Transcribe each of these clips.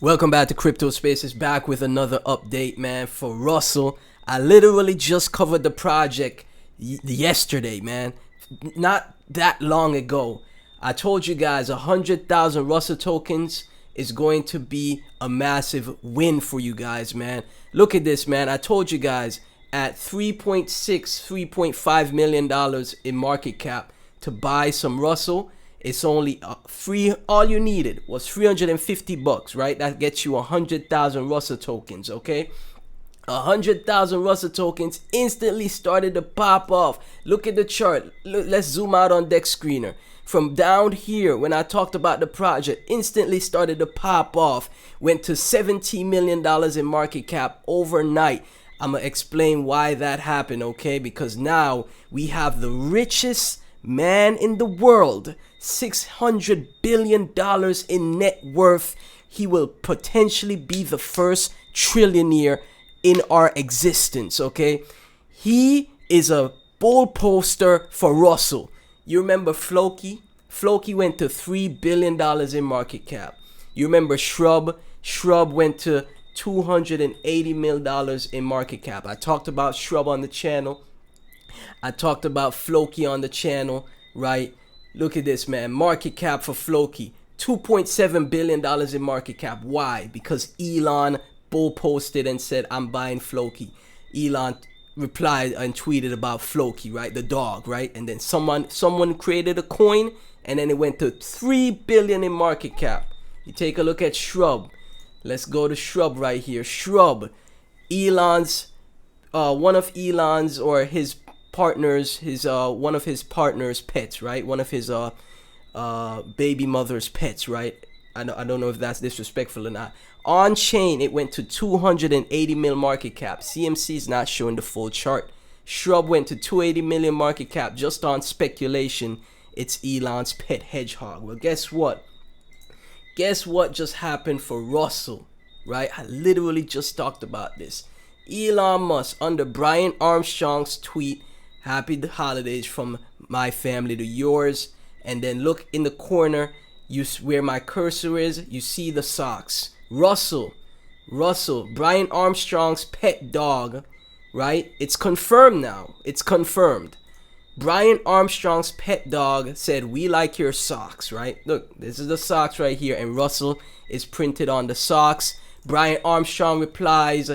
Welcome back to Crypto Spaces, back with another update, man. For Russell, I literally just covered the project yesterday, man. Not that long ago. I told you guys 100,000 Russell tokens is going to be a massive win for you guys, man. Look at this, man. I told you guys at $3.5 million in market cap to buy some Russell. It's only free. All you needed was $350, right? That gets you 100,000 Russell tokens, okay? 100,000 Russell tokens instantly started to pop off. Look at the chart. Let's zoom out on deck screener. From down here, when I talked about the project, instantly started to pop off. Went to $17 million in market cap overnight. I'm going to explain why that happened, okay? Because now we have the richest man in the world, $600 billion in net worth. He will potentially be the first trillionaire in our existence, okay? He is a bull poster for Russell. You remember Floki? Floki went to $3 billion in market cap. You remember Shrub? Shrub went to $280 million in market cap. I talked about Shrub on the channel. I talked about Floki on the channel, right? Look at this, man. Market cap for Floki, $2.7 billion in market cap. Why? Because Elon bull posted and said, I'm buying Floki. Elon replied and tweeted about Floki, right? The dog, right? And then someone created a coin, and then it went to $3 billion in market cap. You take a look at Shrub. Let's go to Shrub right here. Shrub, Elon's, one of Elon's or his partners, one of his partners' pets, right? One of his baby mother's pets, right? I don't know if that's disrespectful or not. On chain, it went to 280 mil market cap. CMC is not showing the full chart. Shrub went to 280 million market cap just on speculation. It's Elon's pet hedgehog. Well, guess what? Guess what just happened for Russell, right? I literally just talked about this. Elon Musk, under Brian Armstrong's tweet, happy holidays from my family to yours. And then look in the corner, where my cursor is, you see the socks. Russell, Brian Armstrong's pet dog, right? It's confirmed now. It's confirmed. Brian Armstrong's pet dog said, we like your socks, right? Look, this is the socks right here, and Russell is printed on the socks. Brian Armstrong replies,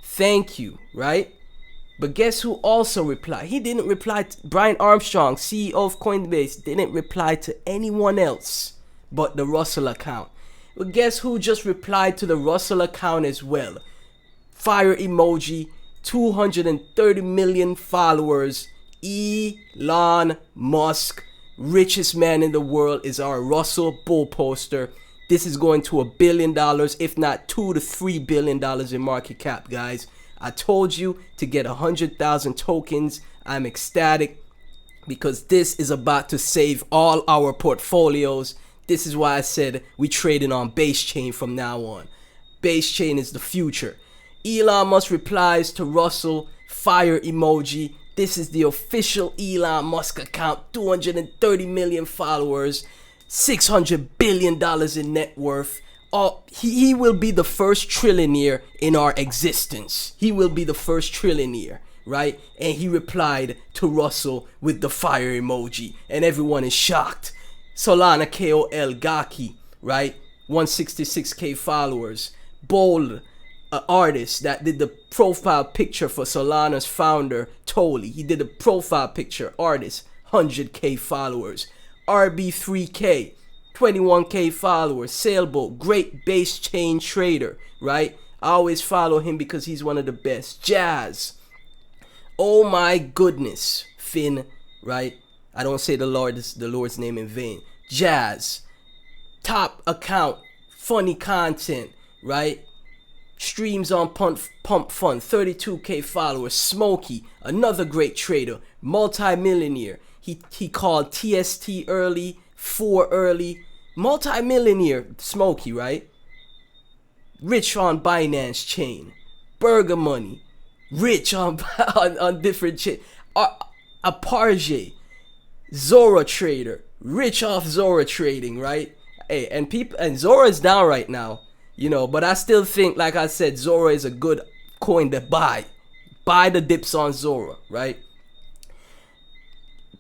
thank you, right? But guess who also replied? He didn't reply to Brian Armstrong, CEO of Coinbase, didn't reply to anyone else but the Russell account. But guess who just replied to the Russell account as well? Fire emoji, 230 million followers. Elon Musk, richest man in the world, is our Russell bull poster. This is going to $1 billion, if not $2 to $3 billion in market cap, guys. I told you to get 100,000 tokens. I'm ecstatic because this is about to save all our portfolios. This is why I said we trading on base chain from now on. Base chain is the future. Elon Musk replies to Russell, fire emoji. This is the official Elon Musk account, 230 million followers, $600 billion in net worth. He will be the first trillionaire in our existence. He will be the first trillionaire, right? And he replied to Russell with the fire emoji, and everyone is shocked. Solana KOL Gaki, right? 166k followers. Bold, artist that did the profile picture for Solana's founder, Toli. He did the profile picture, artist, 100k followers. RB3K, 21k followers. Sailboat, great base chain trader, right? I always follow him because he's one of the best. Jazz, oh my goodness. Finn, right? I don't say the Lord's name in vain. Jazz, top account, funny content, right? Streams on Pump Fun, 32k followers. Smokey, another great trader, multi-millionaire. He called TST early, 4 early. Multi-millionaire, Smokey, right? Rich on Binance chain. Burger Money, rich on different chain. Aparge, Zora trader, rich off Zora trading, right? Hey, and Zora's down right now. You know, but I still think, like I said, Zora is a good coin to buy. Buy the dips on Zora, right?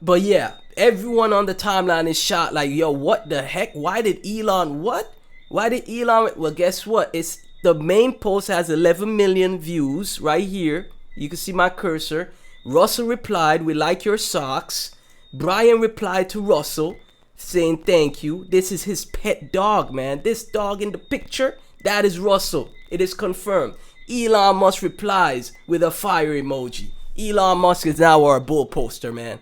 But yeah, everyone on the timeline is shocked. Like, yo, what the heck? Why did Elon what? Why did Elon? Well, guess what? It's the main post has 11 million views right here. You can see my cursor. Russell replied, "We like your socks." Brian replied to Russell saying thank you. This is his pet dog, man. This dog in the picture, that is Russell. It is confirmed. Elon Musk replies with a fire emoji. Elon Musk is now our bull poster, man.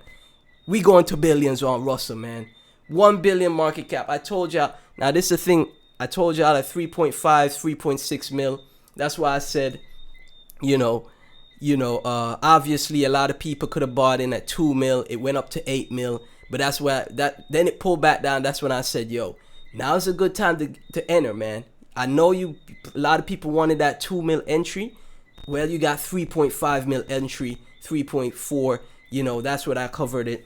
We going to billions on Russell, man. 1 billion market cap. I told y'all. Now this is the thing. I told y'all at 3.5, 3.6 mil. That's why I said, obviously a lot of people could have bought in at 2 mil. It went up to 8 mil. But that's why then it pulled back down. That's when I said, yo, now's a good time to enter, man. I know a lot of people wanted that 2 mil entry. Well, you got 3.5 mil entry, 3.4. That's what I covered it.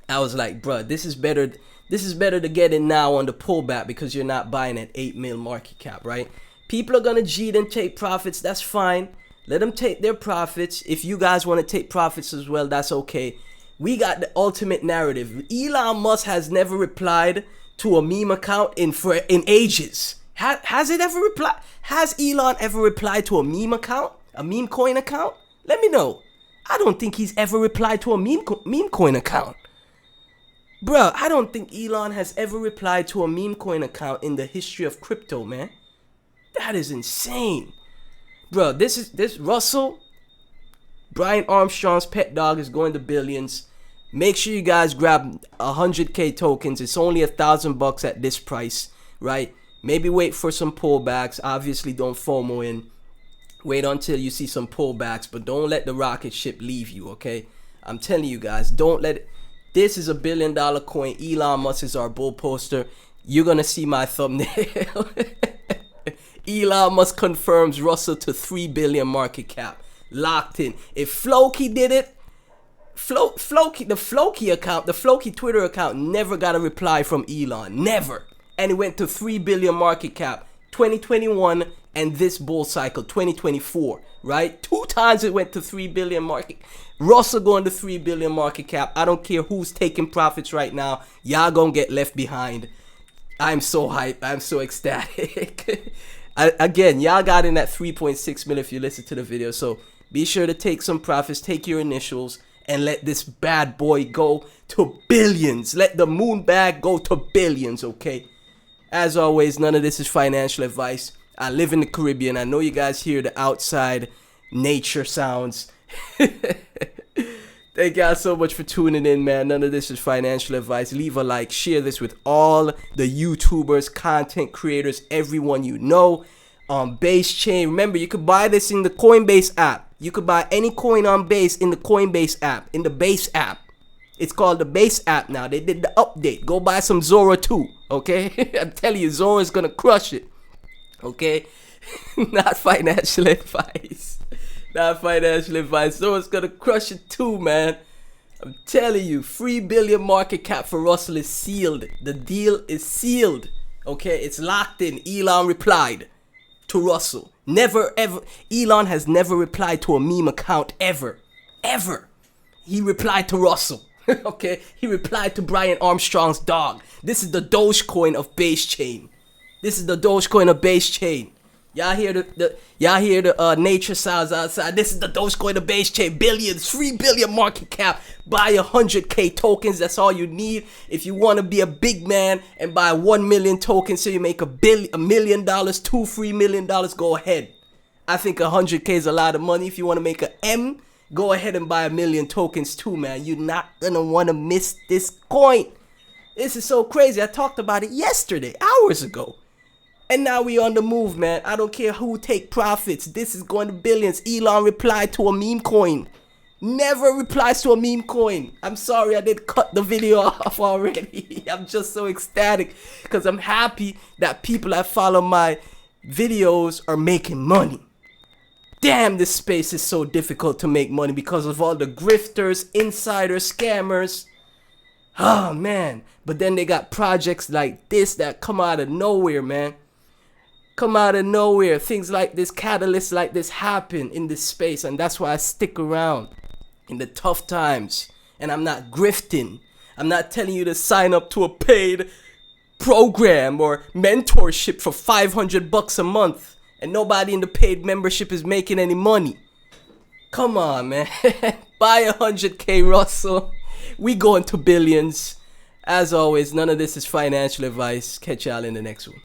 I was like, bruh, this is better. This is better to get in now on the pullback because you're not buying at 8 mil market cap, right? People are gonna cheat and take profits. That's fine. Let them take their profits. If you guys want to take profits as well, that's okay. We got the ultimate narrative. Elon Musk has never replied to a meme account in ages. Has it ever replied? Has Elon ever replied to a meme account? A meme coin account? Let me know. I don't think he's ever replied to a meme coin account. Bruh, I don't think Elon has ever replied to a meme coin account in the history of crypto, man. That is insane. Bruh, this Russell, Brian Armstrong's pet dog is going to billions. Make sure you guys grab 100k tokens. It's only $1,000 at this price, right? Maybe wait for some pullbacks. Obviously, don't FOMO in. Wait until you see some pullbacks, but don't let the rocket ship leave you, okay? I'm telling you guys, don't let it. This is a $1 billion coin. Elon Musk is our bull poster. You're going to see my thumbnail. Elon Musk confirms Russell to 3 billion market cap. Locked in. If Floki did it, the Floki Twitter account never got a reply from Elon. Never. And it went to 3 billion market cap. 2021 and this bull cycle 2024, right? 2 times it went to 3 billion market. Russell going to 3 billion market cap. I don't care who's taking profits right now. Y'all gonna get left behind. I'm so hyped. I'm so ecstatic. Again, y'all got in at 3.6 mil if you listen to the video. So be sure to take some profits. Take your initials and let this bad boy go to billions. Let the moon bag go to billions, okay? As always, none of this is financial advice. I live in the Caribbean. I know you guys hear the outside nature sounds. Thank y'all so much for tuning in, man. None of this is financial advice. Leave a like. Share this with all the YouTubers, content creators, everyone you know. Base chain. Remember, you could buy this in the Coinbase app. You could buy any coin on Base in the Coinbase app, in the Base app. It's called the Base app now. They did the update. Go buy some Zora too, okay? I'm telling you, Zora is going to crush it, okay? Not financial advice. Not financial advice. Zora's going to crush it too, man. I'm telling you, 3 billion market cap for Russell is sealed. The deal is sealed, okay? It's locked in. Elon replied to Russell. Never, ever. Elon has never replied to a meme account ever. Ever. He replied to Russell. Okay, he replied to Brian Armstrong's dog. This is the dogecoin of base chain. This is the dogecoin of base chain. Y'all hear the nature sounds outside. This is the dogecoin of base chain. Billions, 3 billion market cap. Buy 100k tokens. That's all you need. If you want to be a big man and buy 1 million tokens so you make $1 million, $2-3 million, go ahead. I think 100k is a lot of money. If you want to make a M, go ahead and buy 1 million tokens too, man. You're not gonna want to miss this coin. This is so crazy. I talked about it yesterday, hours ago. And now we on the move, man. I don't care who take profits. This is going to billions. Elon replied to a meme coin. Never replies to a meme coin. I'm sorry I did cut the video off already. I'm just so ecstatic because I'm happy that people that follow my videos are making money. Damn, this space is so difficult to make money because of all the grifters, insiders, scammers. Oh, man. But then they got projects like this that come out of nowhere, man. come out of nowhere. Things like this, catalysts like this happen in this space, and that's why I stick around in the tough times. And I'm not grifting. I'm not telling you to sign up to a paid program or mentorship for $500 a month, and nobody in the paid membership is making any money. Come on, man. Buy 100K, Russell. We going to billions. As always, none of this is financial advice. Catch y'all in the next one.